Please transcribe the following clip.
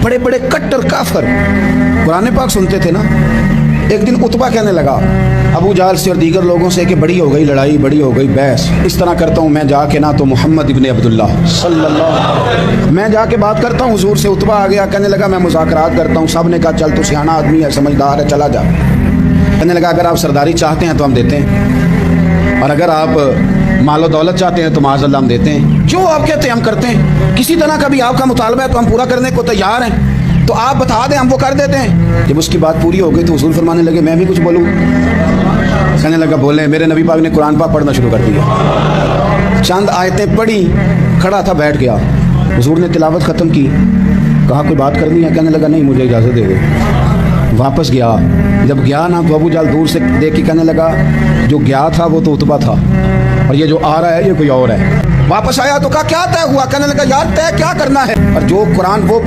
बड़े बड़े कट्टर काफर कुरान पाक सुनते थे ना। एक दिन उतबा कहने लगा अबू जाल से और दीगर लोगों से कि बड़ी हो गई लड़ाई, बड़ी हो गई बहस, इस तरह करता हूँ मैं जाके ना तो मोहम्मद इब्ने अब्दुल्ला सल्लल्लाहु, मैं जाके बात करता हूँ हुजूर से। उतबा आ गया, कहने लगा मैं मुज़ाकरात करता हूँ। सब ने कहा चल तू सियाना आदमी है, समझदार है, चला जा। कहने लगा अगर आप सरदारी चाहते हैं तो हम देते हैं, और अगर आप मालो दौलत चाहते हैं तो माज़अल्लाह हम देते हैं। जो आप कहते हैं हम करते हैं, किसी तरह का भी आपका मुतालबा है तो हम पूरा करने को तैयार हैं, तो आप बता दें हम वो कर देते हैं। जब उसकी बात पूरी हो गई तो हुजूर फरमाने लगे मैं भी कुछ बोलूँ। कहने लगा बोले। मेरे नबी पाक ने कुरान पाक पढ़ना शुरू कर दिया। चंद आयतें पढ़ी, खड़ा था, बैठ गया। हुजूर ने तिलावत ख़त्म की, कहा कोई बात करनी है? कहने लगा नहीं मुझे इजाज़त दे दो। वापस गया, जब गया ना तो अबू जाल दूर से देख के कहने लगा जो गया था वो तो उतबा था, और ये जो आ रहा है ये कोई और है। वापस आया तो कहा क्या तय हुआ? कहने लगा यार तय क्या करना है, और जो कुरान वो